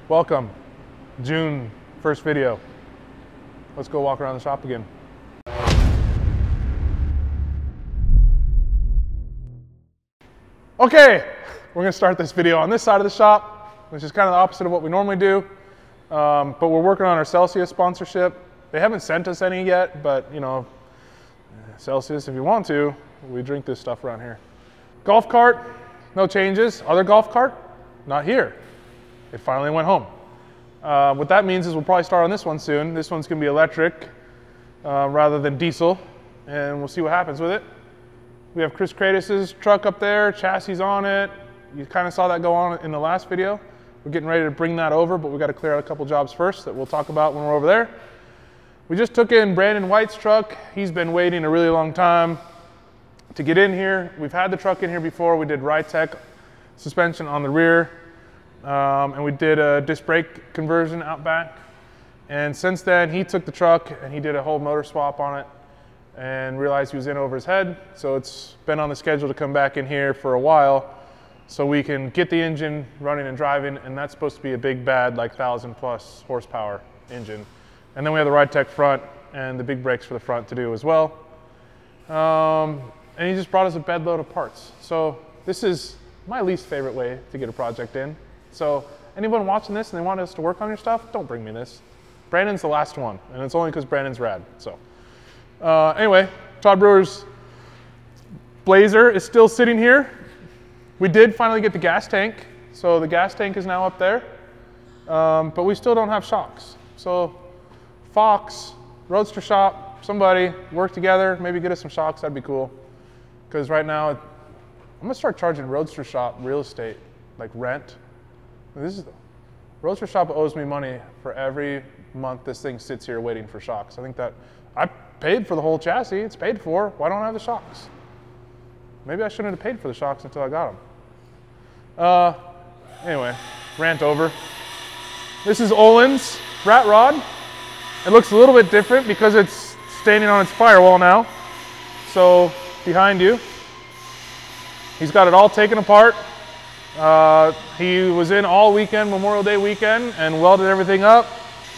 Welcome, June, first video. Let's go walk around the shop again. Okay, we're gonna start this video on this side of the shop, which is kind of the opposite of what we normally do. But we're working on our Celsius sponsorship. They haven't sent us any yet, but you know, Celsius, if you want to, we drink this stuff around here. Golf cart, no changes. Other golf cart, not here. It finally went home. What that means is we'll probably start on this one soon. This one's gonna be electric rather than diesel, and we'll see what happens with it. We have Chris Kratos' truck up there, chassis on it. You kind of saw that go on in the last video. We're getting ready to bring that over, but we got to clear out a couple jobs first that we'll talk about when we're over there. We just took in Brandon White's truck. He's been waiting a really long time to get in here. We've had the truck in here before. We did Rytec suspension on the rear, and we did a disc brake conversion out back. And since then, he took the truck and he did a whole motor swap on it and realized he was in over his head. So it's been on the schedule to come back in here for a while so we can get the engine running and driving, and that's supposed to be a big bad, like 1,000+ horsepower engine. And then we have the Rytec front and the big brakes for the front to do as well. And he just brought us a bed load of parts. So this is my least favorite way to get a project in. So anyone watching this and they want us to work on your stuff, don't bring me this. Brandon's the last one, and it's only because Brandon's rad. So anyway, Todd Brewer's Blazer is still sitting here. We did finally get the gas tank. So the gas tank is now up there, but we still don't have shocks. So Fox, Roadster Shop, somebody work together, maybe get us some shocks, that'd be cool. Because right now, I'm gonna start charging Roadster Shop real estate, like rent. Roadster Shop owes me money for every month this thing sits here waiting for shocks. I think that, I paid for the whole chassis, it's paid for, why don't I have the shocks? Maybe I shouldn't have paid for the shocks until I got them. Anyway, rant over. This is Olin's rat rod. It looks a little bit different because it's standing on its firewall now. So behind you, he's got it all taken apart. He was in all weekend, Memorial Day weekend, and welded everything up.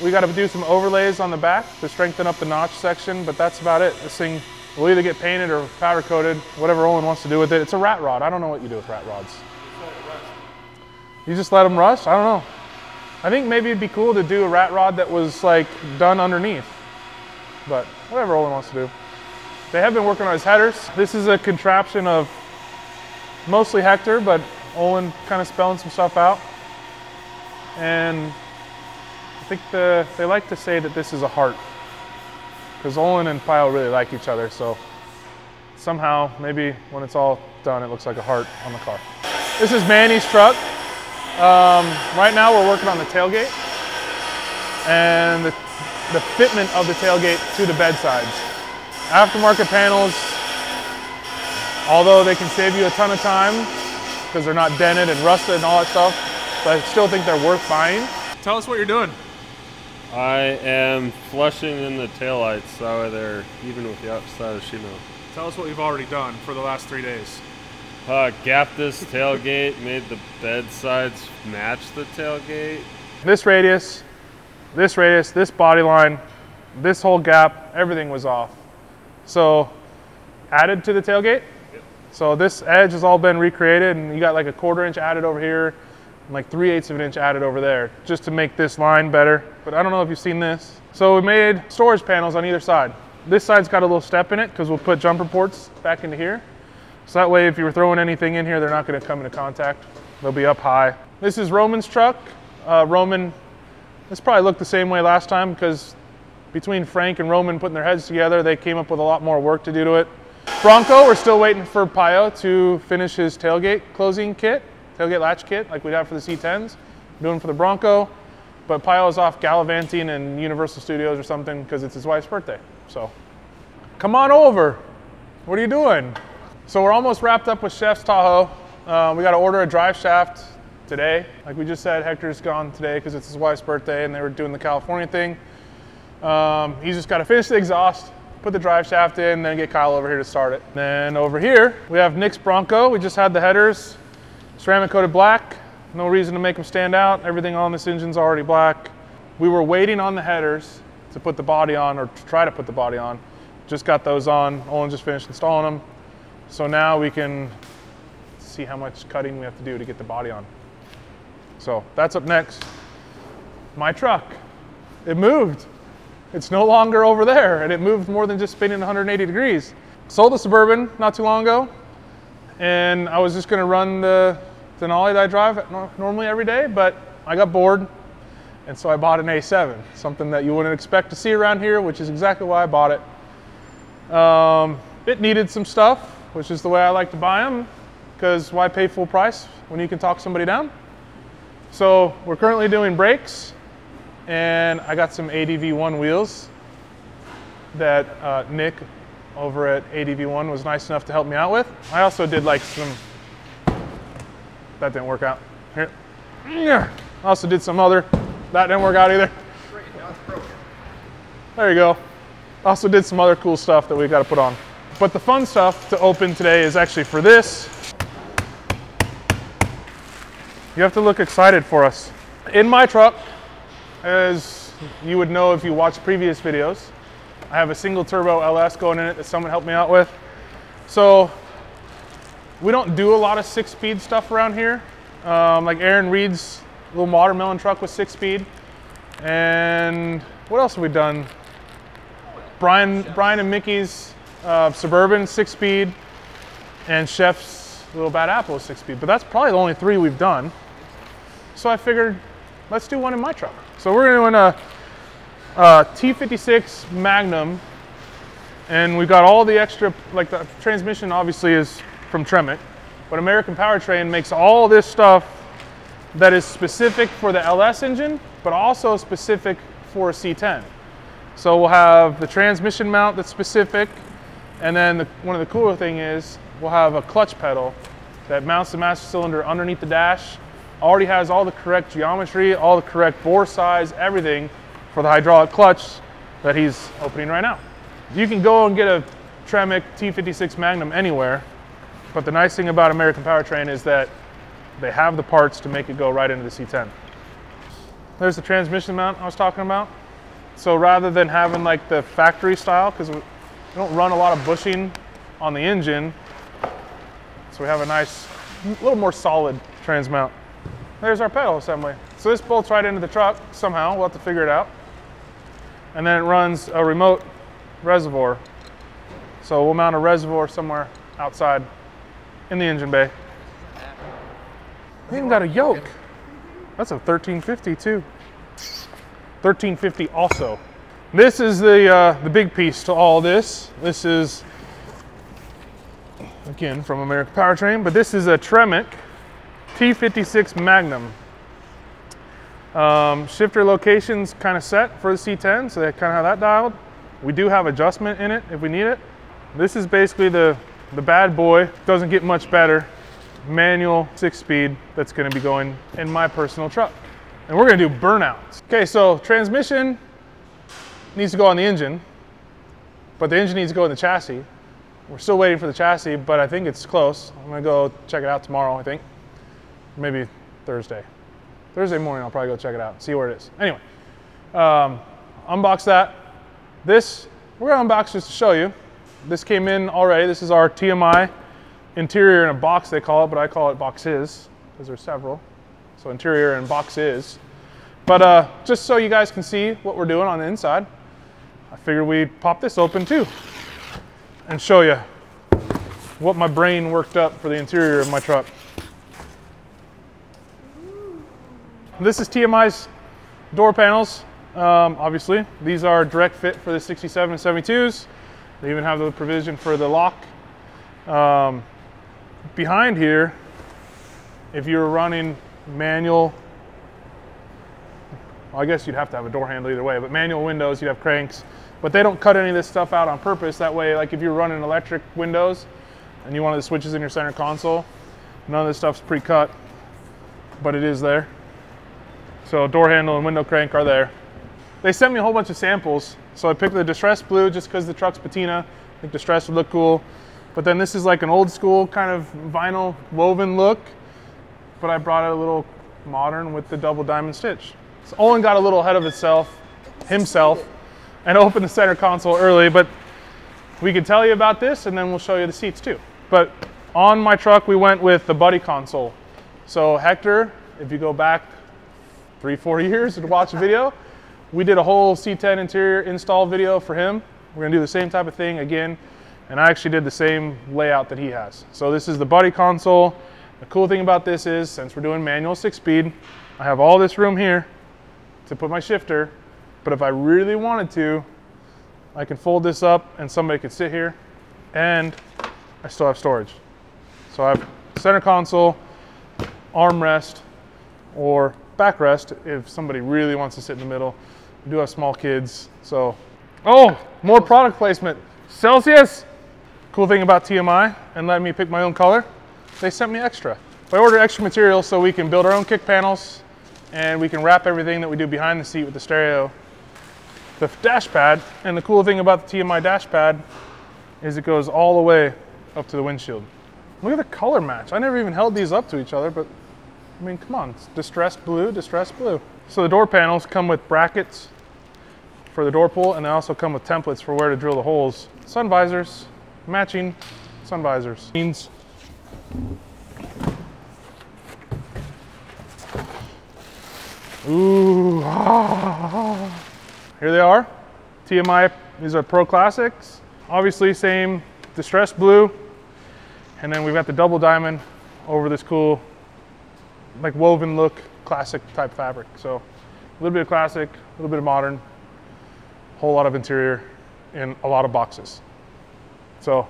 We got to do some overlays on the back to strengthen up the notch section, but that's about it. This thing will either get painted or powder coated, whatever Olin wants to do with it. It's a rat rod. I don't know what you do with rat rods. You just let them rust? I don't know. I think maybe it'd be cool to do a rat rod that was like done underneath, but whatever Olin wants to do. They have been working on his headers. This is a contraption of mostly Hector, but Olin kind of spelling some stuff out. And I think they like to say that this is a heart, because Olin and Pyle really like each other, so somehow, maybe when it's all done, it looks like a heart on the car. This is Manny's truck. Right now we're working on the tailgate and the fitment of the tailgate to the bed sides. Aftermarket panels, although they can save you a ton of time because they're not dented and rusted and all that stuff, but I still think they're worth buying. Tell us what you're doing. I am flushing in the taillights so they're even with the outside of the sheet metal. Tell us what you've already done for the last 3 days. Gapped this tailgate, made the bed sides match the tailgate. This radius, this body line, this whole gap, everything was off. So added to the tailgate. Yep. So this edge has all been recreated, and you got like a 1/4 inch added over here, and like 3/8 of an inch added over there, just to make this line better. But I don't know if you've seen this. So we made storage panels on either side. This side's got a little step in it because we'll put jumper ports back into here. So that way if you were throwing anything in here, they're not gonna come into contact. They'll be up high. This is Roman's truck. Roman, this probably looked the same way last time because between Frank and Roman putting their heads together, they came up with a lot more work to do to it. Bronco, we're still waiting for Pio to finish his tailgate closing kit, tailgate latch kit like we'd have for the C10s. I'm doing for the Bronco, but Pio is off gallivanting in Universal Studios or something because it's his wife's birthday. So come on over. What are you doing? So we're almost wrapped up with Chef's Tahoe. We got to order a drive shaft today. Like we just said, Hector's gone today because it's his wife's birthday and they were doing the California thing. He's just got to finish the exhaust, put the drive shaft in, then get Kyle over here to start it. Then over here, we have Nick's Bronco. We just had the headers ceramic coated black. No reason to make them stand out. Everything on this engine's already black. We were waiting on the headers to put the body on, or to try to put the body on. Just got those on. Olin just finished installing them. So now we can see how much cutting we have to do to get the body on. So that's up next. My truck, it moved. It's no longer over there, and it moved more than just spinning 180 degrees. Sold the Suburban not too long ago, and I was just gonna run the Denali that I drive normally every day, but I got bored, and so I bought an A7, something that you wouldn't expect to see around here, which is exactly why I bought it. It needed some stuff, which is the way I like to buy them, because why pay full price when you can talk somebody down? So we're currently doing brakes, and I got some ADV1 wheels that Nick over at ADV1 was nice enough to help me out with. I also did like some, that didn't work out. Here, I also did some other, that didn't work out either. There you go. Also did some other cool stuff that we got to put on. But the fun stuff to open today is actually for this. You have to look excited for us. In my truck, as you would know if you watched previous videos, I have a single turbo LS going in it that someone helped me out with. So we don't do a lot of 6-speed stuff around here. Like Aaron Reed's little watermelon truck with 6-speed. And what else have we done? Brian and Mickey's Suburban 6-speed, and Chef's Little Bad Apple 6-speed. But that's probably the only 3 we've done. So I figured, let's do one in my truck. So we're doing a T56 Magnum, and we've got all the extra, like the transmission obviously is from Tremec, but American Powertrain makes all this stuff that is specific for the LS engine, but also specific for a C10. So we'll have the transmission mount that's specific, and then one of the cooler thing is we'll have a clutch pedal that mounts the master cylinder underneath the dash. Already has all the correct geometry, all the correct bore size, everything for the hydraulic clutch that he's opening right now. You can go and get a Tremec T56 Magnum anywhere, but the nice thing about American Powertrain is that they have the parts to make it go right into the C10. There's the transmission mount I was talking about. So rather than having like the factory style, because we don't run a lot of bushing on the engine, so we have a nice, a little more solid trans mount. There's our pedal assembly. So this bolts right into the truck somehow. We'll have to figure it out. And then it runs a remote reservoir. So we'll mount a reservoir somewhere outside in the engine bay. We even got a yoke. That's a 1350 too. 1350 also. This is the big piece to all this. This is, again, from American Powertrain, but this is a Tremec T56 Magnum. Shifter location's kind of set for the C10, so they kind of have that dialed. We do have adjustment in it if we need it. This is basically the bad boy. Doesn't get much better. Manual 6-speed that's going to be going in my personal truck. And we're going to do burnouts. Okay, so transmission needs to go on the engine, but the engine needs to go in the chassis. We're still waiting for the chassis, but I think it's close. I'm going to go check it out tomorrow, I think. Maybe Thursday. Thursday morning, I'll probably go check it out, see where it is. Anyway, unbox that. This, we're going to unbox just to show you. This came in already. This is our TMI interior in a box, they call it, but I call it boxes because there's several. So interior and boxes. But just so you guys can see what we're doing on the inside, I figured we'd pop this open too and show you what my brain worked up for the interior of my truck. This is TMI's door panels, obviously. These are direct fit for the 67 and 72s. They even have the provision for the lock. Behind here, if you're running manual, well, I guess you'd have to have a door handle either way, but manual windows, you'd have cranks. But they don't cut any of this stuff out on purpose. That way, like if you're running electric windows and you want the switches in your center console, none of this stuff's pre-cut, but it is there. So door handle and window crank are there. They sent me a whole bunch of samples. So I picked the distressed blue just because the truck's patina. I think distressed would look cool. But then this is like an old school kind of vinyl woven look. But I brought a little modern with the double diamond stitch. So Owen got a little ahead of himself, and opened the center console early, but we could tell you about this and then we'll show you the seats too. But on my truck, we went with the buddy console. So Hector, if you go back 3-4 years and watch a video, we did a whole C10 interior install video for him. We're gonna do the same type of thing again, and I actually did the same layout that he has. So this is the buddy console. The cool thing about this is, since we're doing manual 6-speed, I have all this room here to put my shifter, but if I really wanted to, I can fold this up and somebody could sit here, and I still have storage. So I have center console, armrest, or backrest if somebody really wants to sit in the middle. We do have small kids, so. Oh, more product placement. Celsius. Cool thing about TMI and letting me pick my own color, they sent me extra. I ordered extra material so we can build our own kick panels and we can wrap everything that we do behind the seat with the stereo, the dash pad. And the cool thing about the TMI dash pad is it goes all the way up to the windshield. Look at the color match. I never even held these up to each other, but I mean, come on, it's distressed blue, distressed blue. So the door panels come with brackets for the door pull, and they also come with templates for where to drill the holes. Sun visors, matching sun visors. Means ooh, ah. Here they are. TMI, these are Pro Classics. Obviously same distressed blue. And then we've got the double diamond over this cool, like woven look, classic type fabric. So a little bit of classic, a little bit of modern, whole lot of interior in a lot of boxes. So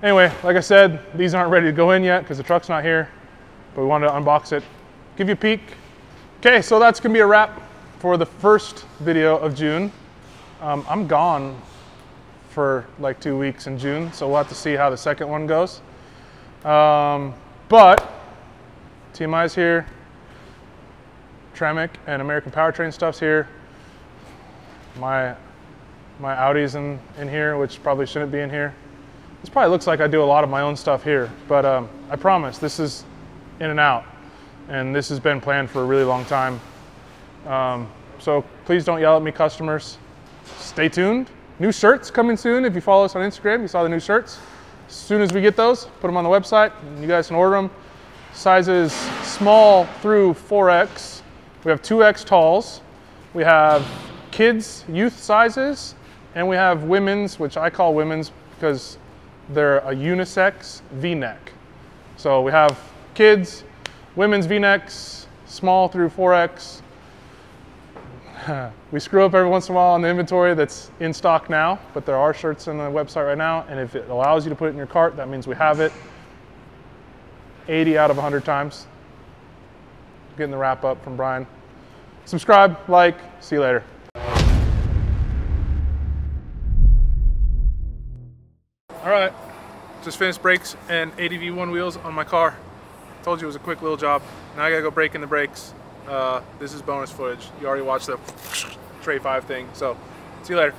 anyway, like I said, these aren't ready to go in yet because the truck's not here, but we wanted to unbox it, give you a peek. Okay, so that's gonna be a wrap for the first video of June. I'm gone for like 2 weeks in June, so we'll have to see how the second one goes. But TMI's here, Tremec and American Powertrain stuff's here. My Audi's in here, which probably shouldn't be in here. This probably looks like I do a lot of my own stuff here, but I promise this is in and out, and this has been planned for a really long time. So please don't yell at me, customers. Stay tuned. New shirts coming soon. If you follow us on Instagram, you saw the new shirts. As soon as we get those, put them on the website, and you guys can order them. Sizes small through 4X. We have 2X talls. We have kids, youth sizes, and we have women's, which I call women's because they're a unisex V-neck. So we have kids, women's V-necks, small through 4X. We screw up every once in a while on the inventory that's in stock now, but there are shirts on the website right now, and if it allows you to put it in your cart, that means we have it 80 out of 100 times. Getting the wrap up from Brian. Subscribe, like, see you later. All right, just finished brakes and ADV1 wheels on my car. Told you it was a quick little job. Now I gotta go brake in the brakes. This is bonus footage. You already watched the Tray 5 thing, so see you later.